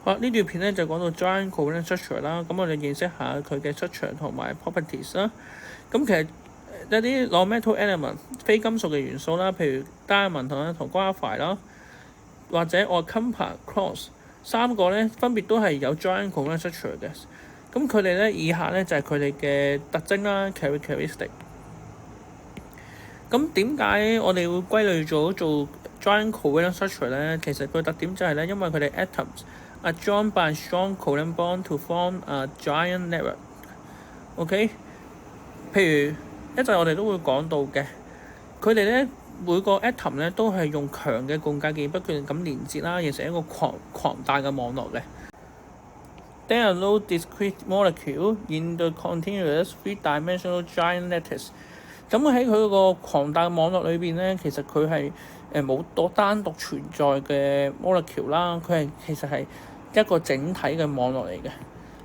好啦，呢段片咧就講到 giant covalent structure 啦，咁我哋認識下佢嘅 structure 同埋 properties 啦。咁其實一啲 non-metal element 非金屬嘅元素啦，譬如 diamond 同 graphite 啦，或者 Orecampa quartz 三個咧分別都係有 giant covalent structure 嘅。咁佢哋咧以下咧就係佢哋嘅特徵啦 characteristic。咁點解我哋會歸類咗做 giant covalent structure 咧？其實個特點就係咧，因為佢哋 atoms are joined by strong covalent bond to form a giant network。OK， 譬如一陣我哋都會講到嘅，佢哋咧每個 atom 咧都係用強嘅共介鍵不斷咁連接啦，形成一個狂大嘅網絡嘅。There are no discrete molecules in the continuous three-dimensional giant lattice。咁喺佢個狂大嘅網絡裏邊咧，其實佢係冇單獨存在嘅 molecule 啦，佢係其實係一個整體嘅網絡嚟嘅，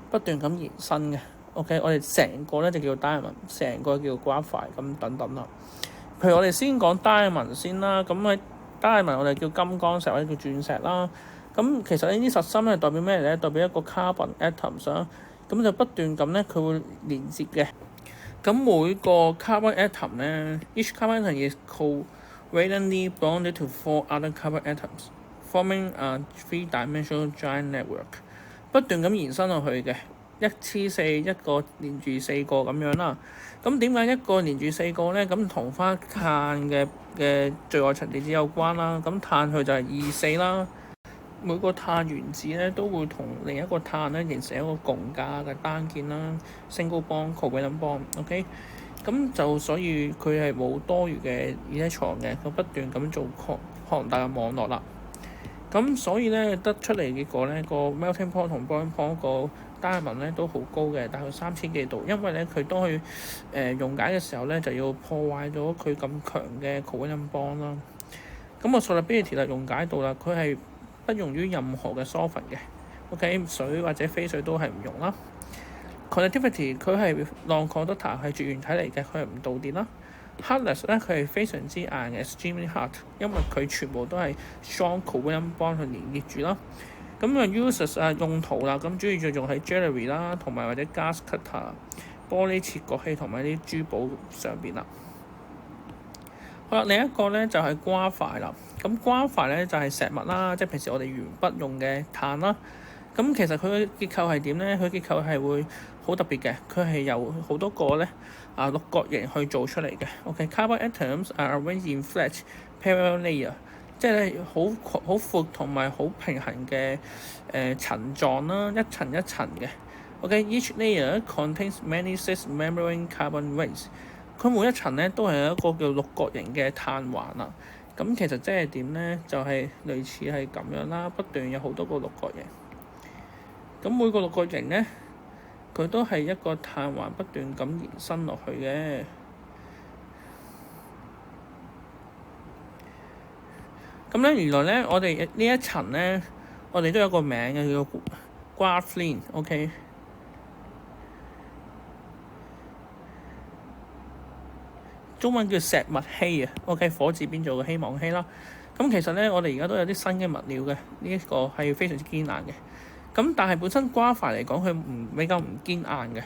不斷咁延伸嘅。OK， 我哋成個咧就叫 diamond， 成個叫 graphite 咁等等啦。譬如我哋先講 diamond 先啦，咁喺 diamond 我哋叫金剛石或者叫鑽石啦。咁其實呢啲實心係代表咩嚟咧？代表一個 carbon atoms 啦，咁就不斷咁咧佢會連接嘅。咁每個 carbon atom 咧 ，each carbon atom is covalently bonded to 4 other carbon atoms, forming a three-dimensional giant network。不斷咁延伸落去嘅，一黐四一個連住四個咁樣啦。咁點解一個連住四個咧？咁同翻碳嘅最外層電子有關啦。咁碳佢就係2,4啦。每個碳原子咧都會同另一個碳咧形成一個共價嘅單鍵啦 ，single bond covalent bond。OK， 咁就所以佢係冇多餘嘅 electron嘅，佢不斷咁做龐大嘅網絡啦。咁所以咧得出嚟結果咧，個 melting point 同 boiling point 個 diamond 咧都好高嘅，大概3000幾度，因為咧佢當佢溶解嘅時候咧就要破壞咗佢咁強嘅 covalent bond 啦。咁個 solubility 就溶解到啦，佢係不溶於任何嘅 solvent 嘅 ，OK， 水或者非水都係唔溶啦。Conductivity 佢係 non-conductor 係絕緣體嚟嘅，佢係唔導電啦。Hardness 咧佢係非常之硬嘅 extremely hard， 因為佢全部都係 strong covalent bond 去連結住啦。咁uses 用途啦，咁主要就用喺 jewelry 啦，同埋或者 glass cutter 玻璃切割器同埋啲珠寶上邊啦。好啦，另一個咧就係 graphite 啦。咁 graphite咧就係石墨啦，即係平時我哋鉛筆用嘅碳啦。咁其實佢嘅結構係點咧？佢結構係會好特別嘅，佢係由好多個咧六角形去做出嚟嘅。OK，carbon atoms are arranged in flat parallel layer， 即係咧好闊同埋好平衡嘅層狀啦，一層一層嘅。OK，each layer contains many cis membrane carbon rings。佢每一層咧都係一個叫六角形嘅碳環啦。咁其實即係點咧？就係類似係咁樣啦，不斷有好多個六角形。咁每個六角形咧，佢都係一個碳環不斷咁延伸落去嘅。咁咧，原來咧，我哋呢一層咧，我哋都有個名嘅，叫做 graphene。OK。中文叫石墨烯啊 ，OK， 火字邊做嘅希望烯啦。咁其實咧，我哋而家都有啲新嘅物料嘅，呢一個係非常之堅硬嘅。咁但係本身 graphite 嚟講，佢比較唔堅硬嘅。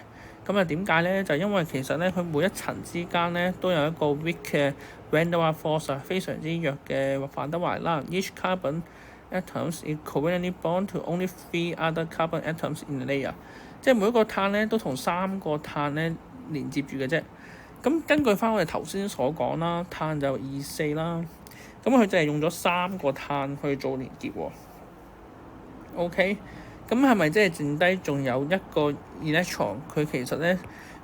咁啊點解咧？就因為其實咧，佢每一層之間咧都有一個 weak 嘅 van der Waals force 啊，非常之弱嘅范德華啦。Each carbon atoms is covalently bond to only 3 other carbon atoms in the layer， 即係每一個碳咧都同3個碳咧連接住嘅啫。咁根據翻我哋頭先所講啦，碳就2,4啦，咁佢就係用咗3個碳去做連結喎。OK， 咁係咪即係剩低仲有一個 electron？ 佢其實咧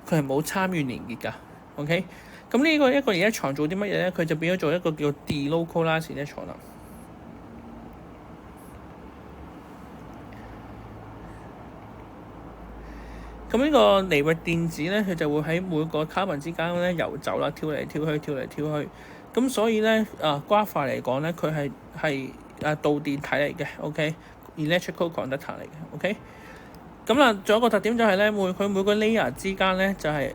佢係冇參與連結㗎。OK， 咁呢個一個 electron 做啲乜嘢咧？佢就變咗做一個叫 delocalized electron 啦。咁呢個離域電子咧，佢就會喺每個 carbon 之間咧遊走啦，跳嚟跳去，跳嚟跳去。咁所以咧graphite 嚟講咧，佢係導電體嚟嘅。OK，electrical conductor 嚟嘅。OK，咁啦，仲有一個特點就係咧，佢每個 layer 之間咧就係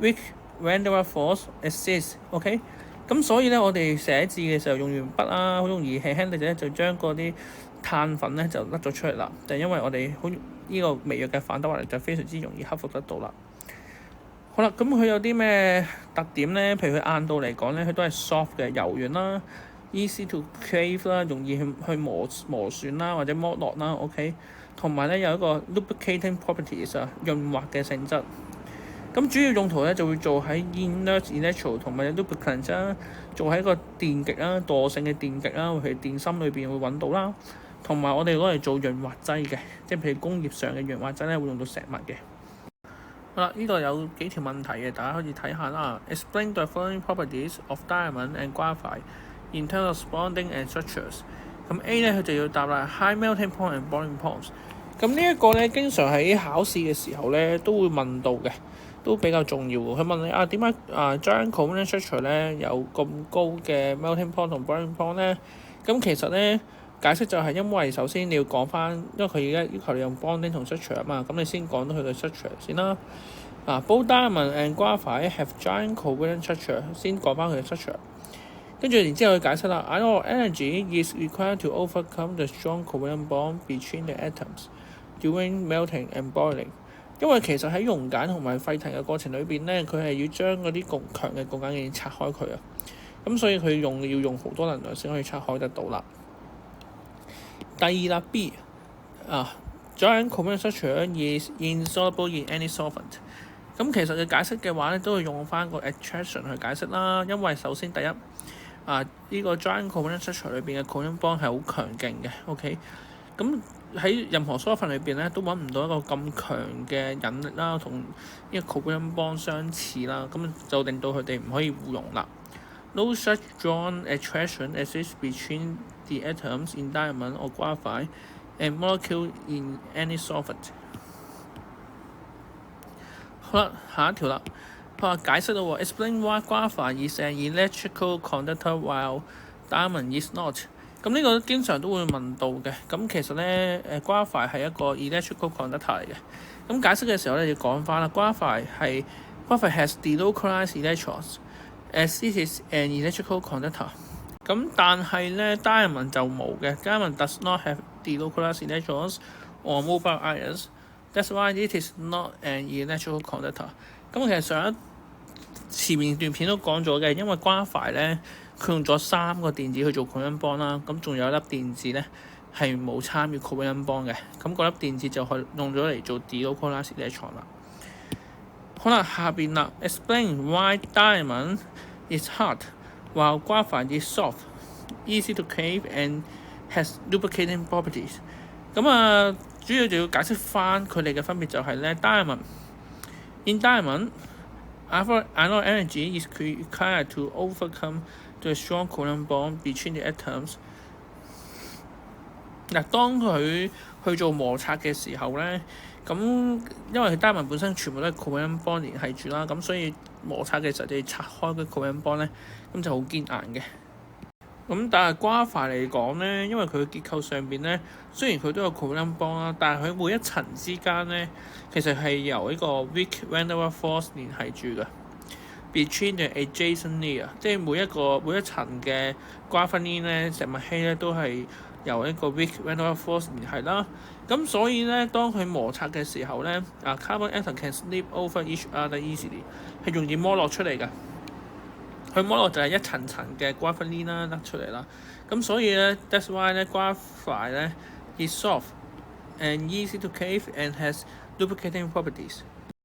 weak van der Waals force exists。OK，咁所以咧，我哋寫字嘅時候用鉛筆啦，好容易輕輕地就將嗰啲碳粉咧就甩咗出嚟啦，就因為我哋呢個微弱嘅反德華力就非常之容易克服得到啦。好啦，咁佢有啲咩特點咧？譬如佢硬度嚟講咧，佢都係 soft 嘅柔軟啦 ，easy to cleave 啦，容易去磨損啦或者剝落啦。OK，同埋咧有一個 lubricating properties 啊，潤滑嘅性質。咁主要用途咧就會做喺 inert electrode 同埋 lubricant 啦，做喺一個電極啦、惰性嘅電極啦，譬如電芯裏邊會揾到啦。同埋我哋攞嚟做潤滑劑嘅，即係譬如工業上嘅潤滑劑咧會用到石墨嘅。好啦，呢度有幾條問題嘅，大家可以睇下啦。Explain the following properties of diamond and graphite in terms of bonding and structures。咁 A 咧佢就要答啦 ，high melting point and boiling points。咁呢一個咧經常喺考試嘅時候咧都會問到嘅，都比較重要喎。佢問你點解giant covalent structure 咧有咁高嘅 melting point 同 boiling point 咧？咁其實咧解釋就係因為首先你要講翻，因為佢而家要求你用 bonding 同 structure 啊嘛，咁你先講到佢嘅 structure 先啦。Both diamond and graphite have giant covalent structure， 先講翻佢嘅 structure。跟住然之後佢解釋啦 ，a lot of energy is required to overcome the strong covalent bond between the atoms during melting and boiling。因為其實喺溶解同埋沸騰嘅過程裏邊咧，佢係要將嗰啲強嘅共解鍵拆開佢啊。咁所以佢要用好多能量先可以拆開得到啦。第二啦 B，giant covalent structure is insoluble in any solvent。咁其實嘅解釋嘅話咧，都會用翻個 attraction 去解釋啦。因為首先第一呢個 giant covalent structure 裏邊嘅 covalent bond 係好強勁嘅。OK， 咁喺任何 solvent 裏邊咧都揾唔到一個咁強嘅引力啦，同呢個 covalent bond 相似啦，咁就令到佢哋唔可以互溶啦。No such strong attraction exists between the atoms in diamond or graphite and molecule in any solvent。好啦，下一條啦，佢話解釋到，explain why graphite is an electrical conductor while diamond is not。咁呢個經常都會問到嘅。咁其實咧graphite 係一個 electrical conductor 嚟嘅。咁解釋嘅時候咧要講翻啦，graphite has delocalized electrons。As it is an electrical conductor。咁但係咧 diamond 就冇嘅 ，diamond does not have delocalized electrons or mobile ions。That's why it is not an electrical conductor。咁其實前面段片都講咗嘅，因為graphite咧佢用咗3個電子去做 covalent bond 啦，咁仲有一粒電子咧係冇參與 covalent bond 嘅，咁嗰粒電子就可以用咗嚟做 delocalized electron 啦。好啦，下邊啦 ，explain why diamond is hard while graphite is soft, easy to cleave and has lubricating properties。咁主要就要解釋翻佢哋嘅分別就係咧 ，in diamond, anode energy is required to overcome the strong covalent bond between the atoms。當佢去做摩擦嘅時候咧，咁因為佢 diamond 本身全部都係 covalent bond 連繫住啦，咁所以摩擦嘅時候就要拆開個 covalent bond 咧，咁就好堅硬嘅。咁但係graphite嚟講咧，因為佢嘅結構上邊咧，雖然佢都有 covalent bond 啦，但係佢每一層之間咧，其實係由呢個 weak van der Waals force 連繫住嘅。Between the adjacent layer， 即係每一層嘅 graphene 咧，石墨烯咧都係由一個 weak van der Waals force 連繫啦。咁所以咧，當佢摩擦嘅時候咧，carbon atom can slip over each other easily， 係容易剝落出嚟㗎。佢剝落就係一層層嘅 graphene 啦，甩出嚟啦。咁所以咧 ，that's why 咧 graphite 咧 is soft and easy to cleave and has lubricating properties。